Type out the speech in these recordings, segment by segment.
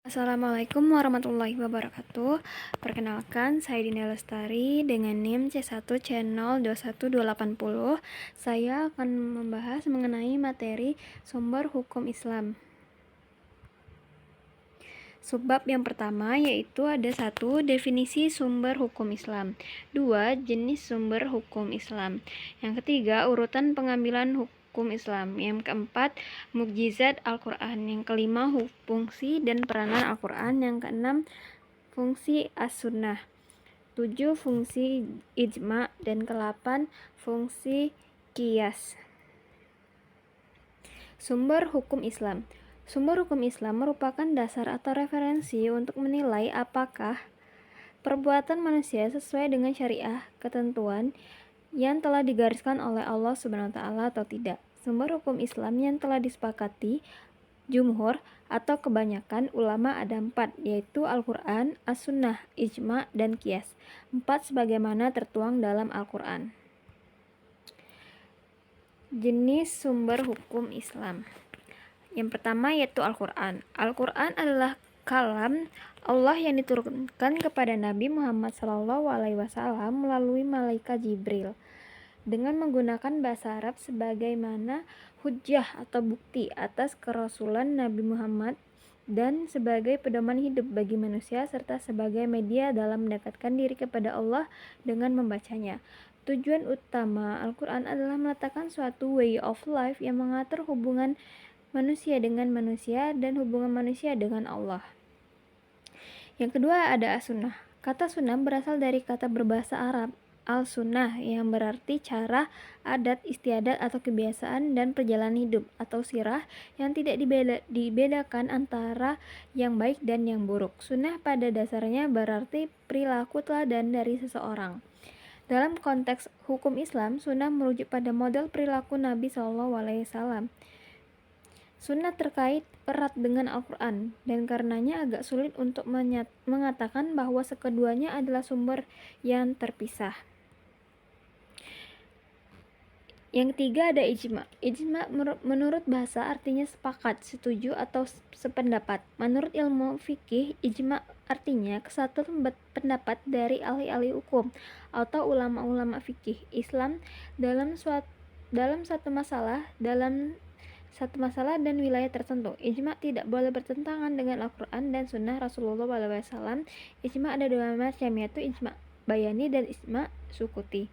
Assalamualaikum warahmatullahi wabarakatuh. Perkenalkan, saya Dina Lestari dengan NIM C1C02180. Saya akan membahas mengenai materi sumber hukum Islam. Subbab yang pertama yaitu ada 1. Definisi sumber hukum Islam. 2. Jenis sumber hukum Islam. Yang ketiga, urutan pengambilan hukum Islam. Yang keempat, mukjizat Al-Quran. Yang kelima, fungsi dan peranan Al-Quran. Yang keenam, fungsi as-sunnah. 7. Fungsi ijma. Dan ke-8, fungsi qiyas. Sumber hukum Islam. Sumber hukum Islam merupakan dasar atau referensi untuk menilai apakah perbuatan manusia sesuai dengan syariah, ketentuan yang telah digariskan oleh Allah SWT atau tidak. Sumber hukum Islam yang telah disepakati jumhur atau kebanyakan ulama ada 4, yaitu Al-Quran, As-Sunnah, Ijma, dan Qiyas. 4 sebagaimana tertuang dalam Al-Quran. Jenis sumber hukum Islam. Yang pertama yaitu Al-Quran. Al-Quran adalah kalam Allah yang diturunkan kepada Nabi Muhammad SAW melalui malaikat Jibril dengan menggunakan bahasa Arab sebagaimana hujjah atau bukti atas kerasulan Nabi Muhammad dan sebagai pedoman hidup bagi manusia serta sebagai media dalam mendekatkan diri kepada Allah dengan membacanya. Tujuan utama Al-Quran adalah meletakkan suatu way of life yang mengatur hubungan manusia dengan manusia dan hubungan manusia dengan Allah. Yang kedua ada as-sunnah. Kata sunnah berasal dari kata berbahasa Arab al-sunnah yang berarti cara, adat, istiadat atau kebiasaan dan perjalanan hidup atau sirah yang tidak dibedakan antara yang baik dan yang buruk. Sunnah pada dasarnya berarti perilaku teladan dari seseorang. Dalam konteks hukum Islam, sunnah merujuk pada model perilaku Nabi SAW. Sunnah terkait erat dengan Al-Quran dan karenanya agak sulit untuk mengatakan bahwa keduanya adalah sumber yang terpisah. Yang ketiga ada ijma. Ijma menurut bahasa artinya sepakat, setuju, atau sependapat. Menurut ilmu fikih, ijma artinya kesatuan pendapat dari ahli-ahli hukum atau ulama-ulama fikih Islam dalam satu masalah dan wilayah tertentu. Ijma tidak boleh bertentangan dengan Al-Quran dan Sunnah Rasulullah SAW. Ijma ada 2 macam, yaitu ijma bayani dan ijma sukuti.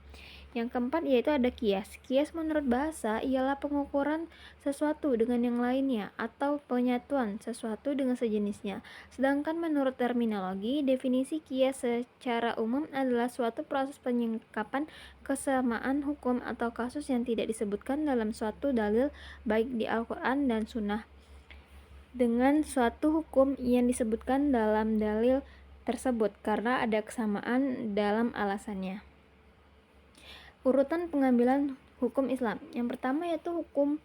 Yang keempat yaitu ada qiyas. Qiyas menurut bahasa ialah pengukuran sesuatu dengan yang lainnya atau penyatuan sesuatu dengan sejenisnya. Sedangkan menurut terminologi, definisi qiyas secara umum adalah suatu proses penyingkapan kesamaan hukum atau kasus yang tidak disebutkan dalam suatu dalil baik di Al-Quran dan Sunnah dengan suatu hukum yang disebutkan dalam dalil tersebut karena ada kesamaan dalam alasannya. Urutan pengambilan hukum Islam. Yang pertama yaitu hukum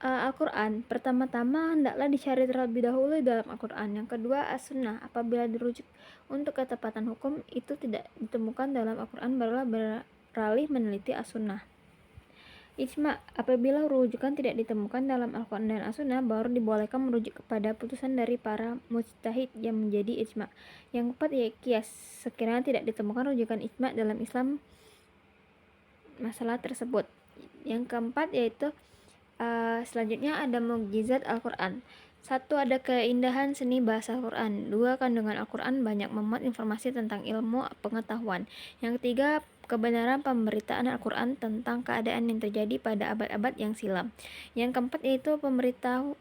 Al-Quran. Pertama-tama hendaklah dicari terlebih dahulu dalam Al-Quran. Yang kedua as-sunnah. Apabila dirujuk untuk ketepatan hukum itu tidak ditemukan dalam Al-Quran, barulah beralih meneliti as-sunnah. Ijma. Apabila rujukan tidak ditemukan dalam Al-Quran dan as-sunnah, baru dibolehkan merujuk kepada putusan dari para mujtahid yang menjadi ijma. Yang keempat yaitu qiyas. Sekiranya tidak ditemukan rujukan ijma dalam Islam masalah tersebut. Yang keempat yaitu selanjutnya ada mukjizat Al-Quran. 1. Ada keindahan seni bahasa Al-Quran. 2. Kandungan Al-Quran banyak memuat informasi tentang ilmu pengetahuan. Yang ketiga, kebenaran pemberitaan Al-Quran tentang keadaan yang terjadi pada abad-abad yang silam. Yang keempat yaitu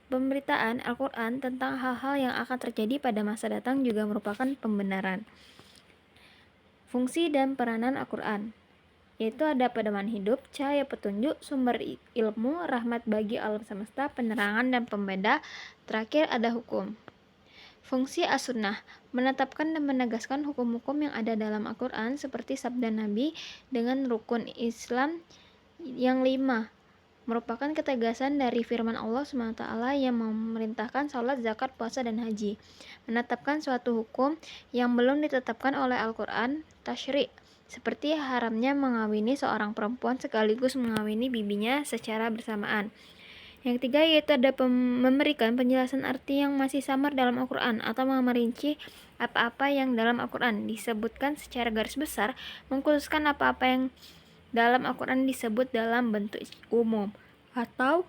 pemberitaan Al-Quran tentang hal-hal yang akan terjadi pada masa datang juga merupakan pembenaran. Fungsi dan peranan Al-Quran yaitu ada pedoman hidup, cahaya petunjuk, sumber ilmu, rahmat bagi alam semesta, penerangan dan pembeda. Terakhir ada hukum. Fungsi as-sunnah menetapkan dan menegaskan hukum-hukum yang ada dalam Al-Quran seperti sabda Nabi dengan rukun Islam yang 5 merupakan ketegasan dari firman Allah SWT yang memerintahkan salat, zakat, puasa, dan haji. Menetapkan suatu hukum yang belum ditetapkan oleh Al-Quran, tasyri' seperti haramnya mengawini seorang perempuan sekaligus mengawini bibinya secara bersamaan. Yang ketiga yaitu ada memberikan penjelasan arti yang masih samar dalam Al-Quran atau merinci apa-apa yang dalam Al-Quran disebutkan secara garis besar, mengkhususkan apa-apa yang dalam Al-Quran disebut dalam bentuk umum, atau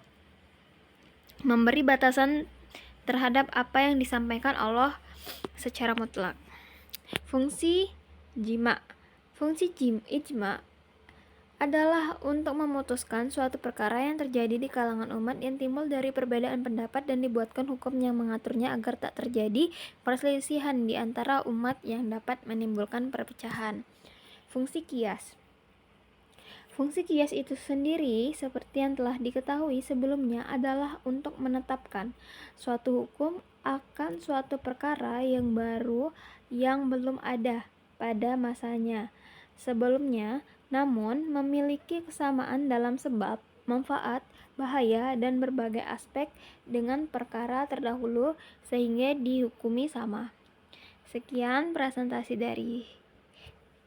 memberi batasan terhadap apa yang disampaikan Allah secara mutlak. Fungsi ijma adalah untuk memutuskan suatu perkara yang terjadi di kalangan umat yang timbul dari perbedaan pendapat dan dibuatkan hukum yang mengaturnya agar tak terjadi perselisihan di antara umat yang dapat menimbulkan perpecahan. Fungsi kias itu sendiri, seperti yang telah diketahui sebelumnya, adalah untuk menetapkan suatu hukum akan suatu perkara yang baru yang belum ada pada masanya sebelumnya, namun memiliki kesamaan dalam sebab, manfaat, bahaya, dan berbagai aspek dengan perkara terdahulu sehingga dihukumi sama. Sekian presentasi dari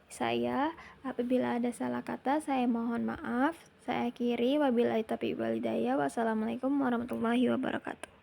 saya. Apabila ada salah kata, saya mohon maaf. Saya akhiri. Wabillahi taufiq wal hidayah. Wassalamualaikum warahmatullahi wabarakatuh.